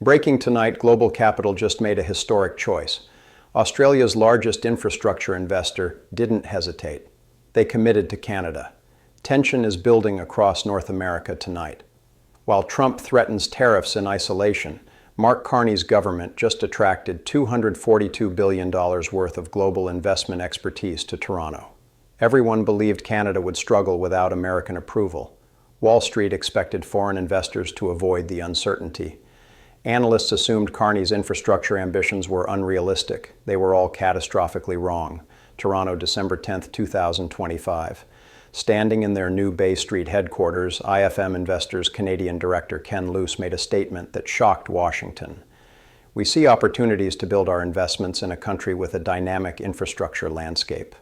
Breaking tonight, global capital just made a historic choice. Australia's largest infrastructure investor didn't hesitate. They committed to Canada. Tension is building across North America tonight. While Trump threatens tariffs in isolation, Mark Carney's government just attracted $242 billion worth of global investment expertise to Toronto. Everyone believed Canada would struggle without American approval. Wall Street expected foreign investors to avoid the uncertainty. Analysts assumed Carney's infrastructure ambitions were unrealistic. They were all catastrophically wrong. Toronto, December 10, 2025. Standing in their new Bay Street headquarters, IFM Investors Canadian Director Ken Luce made a statement that shocked Washington. "We see opportunities to build our investments in a country with a dynamic infrastructure landscape.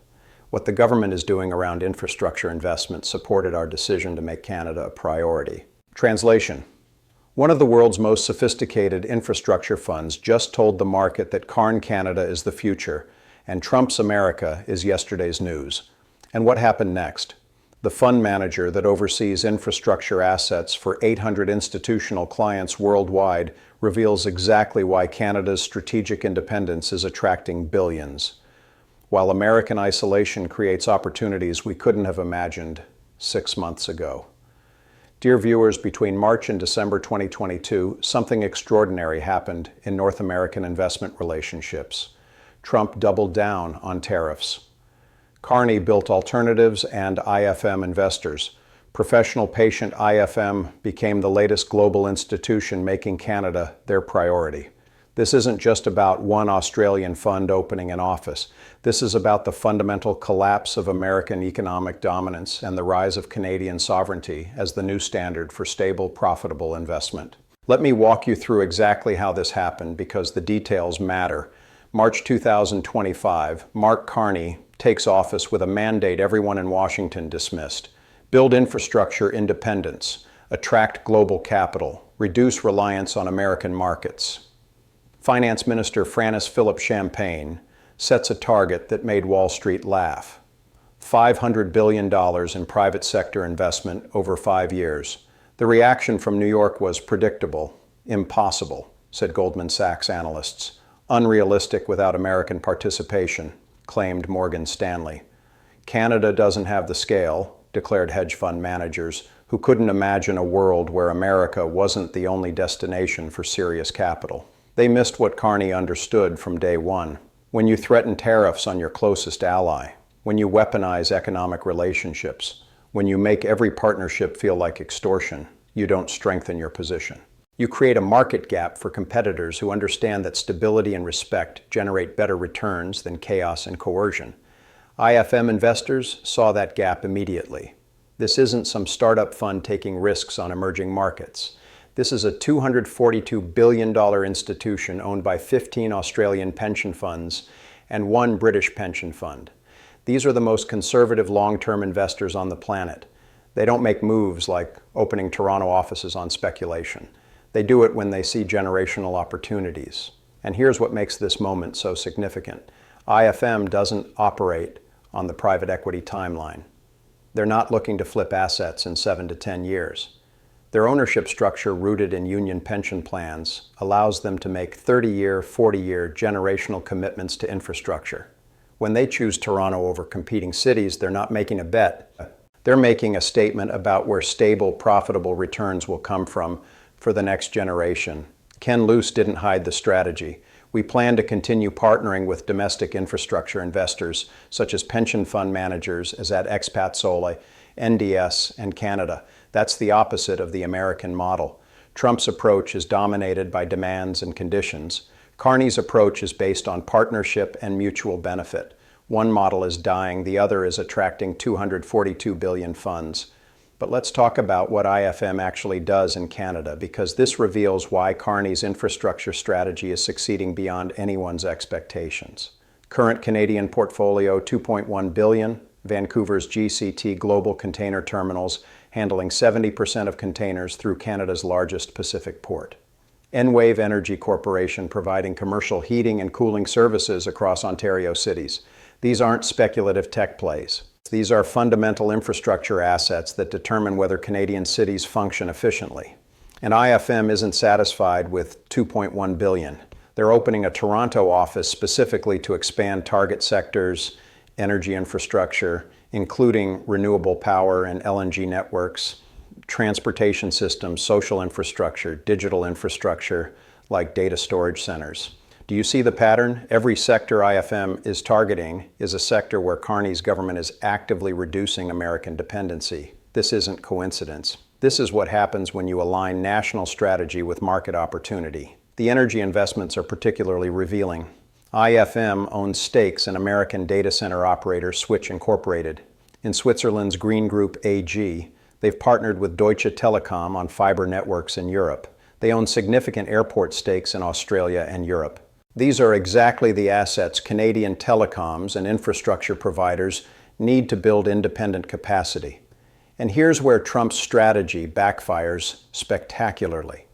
What the government is doing around infrastructure investment supported our decision to make Canada a priority." Translation: one of the world's most sophisticated infrastructure funds just told the market that Carn Canada is the future, and Trump's America is yesterday's news. And what happened next? The fund manager that oversees infrastructure assets for 800 institutional clients worldwide reveals exactly why Canada's strategic independence is attracting billions, while American isolation creates opportunities we couldn't have imagined 6 months ago. Dear viewers, between March and December 2022, something extraordinary happened in North American investment relationships. Trump doubled down on tariffs. Carney built alternatives and IFM investors. Professional patient IFM became the latest global institution, making Canada their priority. This isn't just about one Australian fund opening an office. This is about the fundamental collapse of American economic dominance and the rise of Canadian sovereignty as the new standard for stable, profitable investment. Let me walk you through exactly how this happened, because the details matter. March 2025, Mark Carney takes office with a mandate everyone in Washington dismissed: build infrastructure independence, attract global capital, reduce reliance on American markets. Finance Minister Francis Philip Champagne sets a target that made Wall Street laugh: $500 billion in private sector investment over 5 years. The reaction from New York was predictable. Impossible, said Goldman Sachs analysts. Unrealistic without American participation, claimed Morgan Stanley. Canada doesn't have the scale, declared hedge fund managers, who couldn't imagine a world where America wasn't the only destination for serious capital. They missed what Carney understood from day one. When you threaten tariffs on your closest ally, when you weaponize economic relationships, when you make every partnership feel like extortion, you don't strengthen your position. You create a market gap for competitors who understand that stability and respect generate better returns than chaos and coercion. IFM investors saw that gap immediately. This isn't some startup fund taking risks on emerging markets. This is a $242 billion institution owned by 15 Australian pension funds and 1 British pension fund. These are the most conservative long-term investors on the planet. They don't make moves like opening Toronto offices on speculation. They do it when they see generational opportunities. And here's what makes this moment so significant. IFM doesn't operate on the private equity timeline. They're not looking to flip assets in 7 to 10 years. Their ownership structure, rooted in union pension plans, allows them to make 30-year, 40-year generational commitments to infrastructure. When they choose Toronto over competing cities, they're not making a bet. They're making a statement about where stable, profitable returns will come from for the next generation. Ken Luce didn't hide the strategy. We plan to continue partnering with domestic infrastructure investors, such as pension fund managers, as at Expat Sole, NDS, and Canada. That's the opposite of the American model. Trump's approach is dominated by demands and conditions. Carney's approach is based on partnership and mutual benefit. One model is dying, the other is attracting $242 billion funds. But let's talk about what IFM actually does in Canada, because this reveals why Carney's infrastructure strategy is succeeding beyond anyone's expectations. Current Canadian portfolio, $2.1 billion. Vancouver's GCT Global Container Terminals, handling 70% of containers through Canada's largest Pacific port. Enwave Energy Corporation, providing commercial heating and cooling services across Ontario cities. These aren't speculative tech plays. These are fundamental infrastructure assets that determine whether Canadian cities function efficiently. And IFM isn't satisfied with $2.1 billion. They're opening a Toronto office specifically to expand target sectors, energy infrastructure, including renewable power and LNG networks, transportation systems, social infrastructure, digital infrastructure, like data storage centers. Do you see the pattern? Every sector IFM is targeting is a sector where Carney's government is actively reducing American dependency. This isn't coincidence. This is what happens when you align national strategy with market opportunity. The energy investments are particularly revealing. IFM owns stakes in American data center operator Switch Incorporated. In Switzerland's Green Group AG, they've partnered with Deutsche Telekom on fiber networks in Europe. They own significant airport stakes in Australia and Europe. These are exactly the assets Canadian telecoms and infrastructure providers need to build independent capacity. And here's where Trump's strategy backfires spectacularly.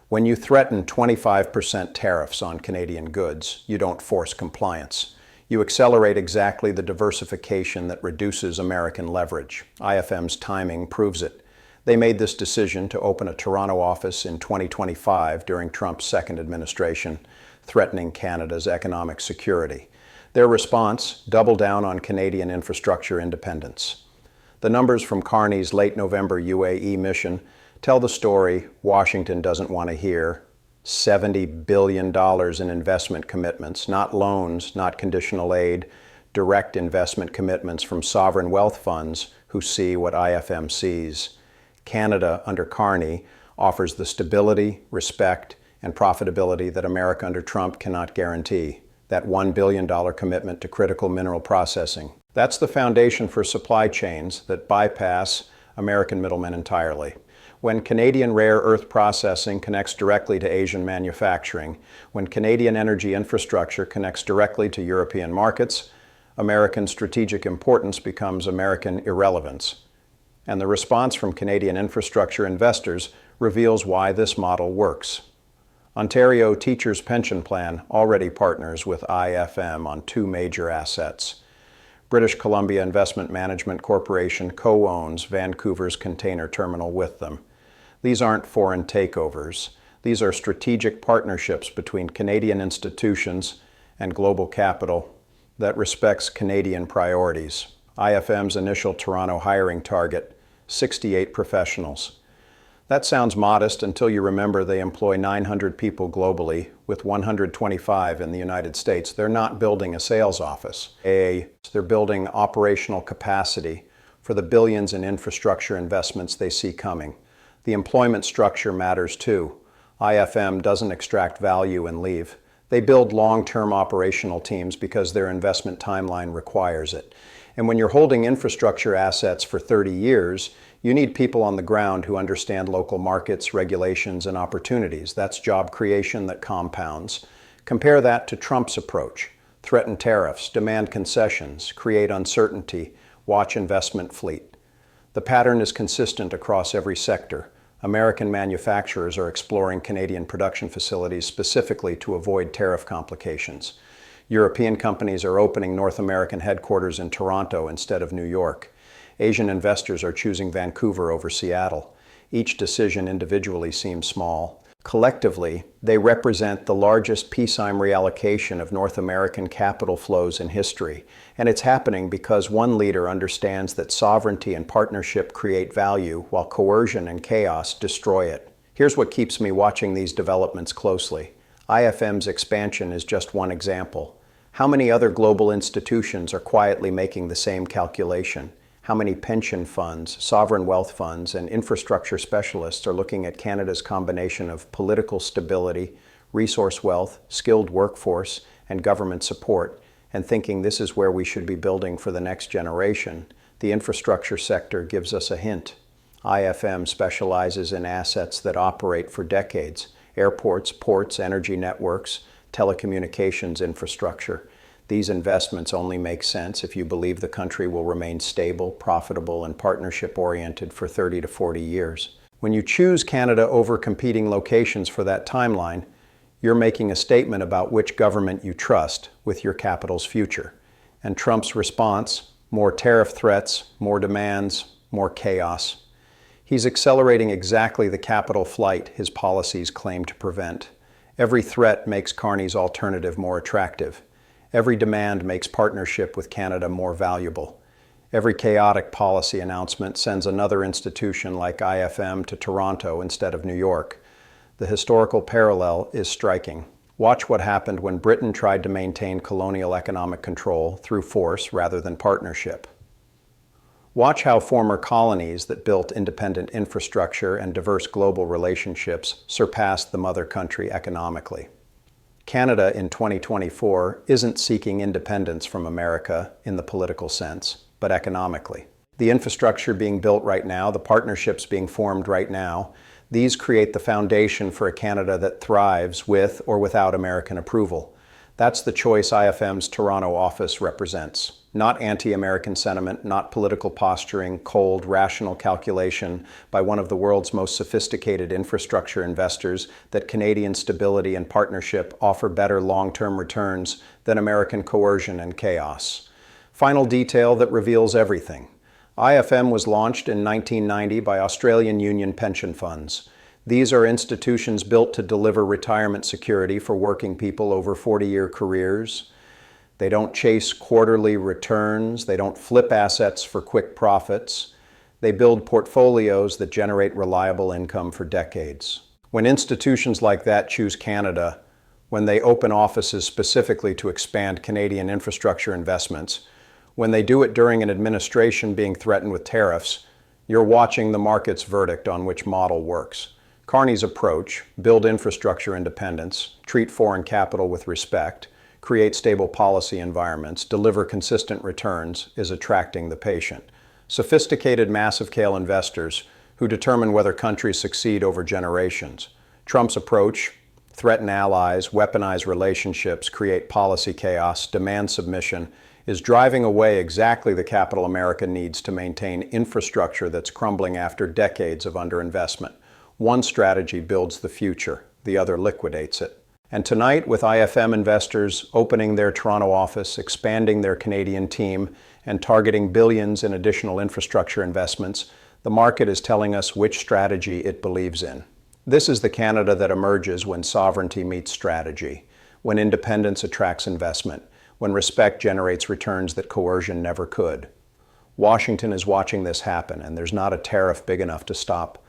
When you threaten 25% tariffs on Canadian goods, you don't force compliance. You accelerate exactly the diversification that reduces American leverage. IFM's timing proves it. They made this decision to open a Toronto office in 2025 during Trump's second administration, threatening Canada's economic security. Their response: double down on Canadian infrastructure independence. The numbers from Carney's late November UAE mission tell the story Washington doesn't want to hear. $70 billion in investment commitments, not loans, not conditional aid, direct investment commitments from sovereign wealth funds who see what IFM sees. Canada, under Carney, offers the stability, respect, and profitability that America under Trump cannot guarantee. That $1 billion commitment to critical mineral processing. That's the foundation for supply chains that bypass American middlemen entirely. When Canadian rare earth processing connects directly to Asian manufacturing, when Canadian energy infrastructure connects directly to European markets, American strategic importance becomes American irrelevance. And the response from Canadian infrastructure investors reveals why this model works. Ontario Teachers' Pension Plan already partners with IFM on two major assets. British Columbia Investment Management Corporation co-owns Vancouver's container terminal with them. These aren't foreign takeovers. These are strategic partnerships between Canadian institutions and global capital that respects Canadian priorities. IFM's initial Toronto hiring target, 68 professionals. That sounds modest until you remember they employ 900 people globally, with 125 in the United States. They're not building a sales office. They're building operational capacity for the billions in infrastructure investments they see coming. The employment structure matters too. IFM doesn't extract value and leave. They build long-term operational teams because their investment timeline requires it. And when you're holding infrastructure assets for 30 years, you need people on the ground who understand local markets, regulations, and opportunities. That's job creation that compounds. Compare that to Trump's approach. Threaten tariffs, demand concessions, create uncertainty, watch investment fleet. The pattern is consistent across every sector. American manufacturers are exploring Canadian production facilities specifically to avoid tariff complications. European companies are opening North American headquarters in Toronto instead of New York. Asian investors are choosing Vancouver over Seattle. Each decision individually seems small. Collectively, they represent the largest peacetime reallocation of North American capital flows in history. And it's happening because one leader understands that sovereignty and partnership create value, while coercion and chaos destroy it. Here's what keeps me watching these developments closely. IFM's expansion is just one example. How many other global institutions are quietly making the same calculation? How many pension funds, sovereign wealth funds, and infrastructure specialists are looking at Canada's combination of political stability, resource wealth, skilled workforce, and government support, and thinking this is where we should be building for the next generation? The infrastructure sector gives us a hint. IFM specializes in assets that operate for decades: airports, ports, energy networks, telecommunications infrastructure. These investments only make sense if you believe the country will remain stable, profitable, and partnership-oriented for 30 to 40 years. When you choose Canada over competing locations for that timeline, you're making a statement about which government you trust with your capital's future. And Trump's response: more tariff threats, more demands, more chaos. He's accelerating exactly the capital flight his policies claim to prevent. Every threat makes Carney's alternative more attractive. Every demand makes partnership with Canada more valuable. Every chaotic policy announcement sends another institution like IFM to Toronto instead of New York. The historical parallel is striking. Watch what happened when Britain tried to maintain colonial economic control through force rather than partnership. Watch how former colonies that built independent infrastructure and diverse global relationships surpassed the mother country economically. Canada in 2024 isn't seeking independence from America in the political sense, but economically. The infrastructure being built right now, the partnerships being formed right now, these create the foundation for a Canada that thrives with or without American approval. That's the choice IFM's Toronto office represents. Not anti-American sentiment, not political posturing, cold, rational calculation by one of the world's most sophisticated infrastructure investors that Canadian stability and partnership offer better long-term returns than American coercion and chaos. Final detail that reveals everything. IFM was launched in 1990 by Australian Union pension funds. These are institutions built to deliver retirement security for working people over 40-year careers. They don't chase quarterly returns. They don't flip assets for quick profits. They build portfolios that generate reliable income for decades. When institutions like that choose Canada, when they open offices specifically to expand Canadian infrastructure investments, when they do it during an administration being threatened with tariffs, you're watching the market's verdict on which model works. Carney's approach, build infrastructure independence, treat foreign capital with respect, create stable policy environments, deliver consistent returns, is attracting the patient. Sophisticated massive-scale investors who determine whether countries succeed over generations. Trump's approach, threaten allies, weaponize relationships, create policy chaos, demand submission, is driving away exactly the capital America needs to maintain infrastructure that's crumbling after decades of underinvestment. One strategy builds the future, the other liquidates it. And tonight, with IFM investors opening their Toronto office, expanding their Canadian team, and targeting billions in additional infrastructure investments, the market is telling us which strategy it believes in. This is the Canada that emerges when sovereignty meets strategy, when independence attracts investment, when respect generates returns that coercion never could. Washington is watching this happen, and there's not a tariff big enough to stop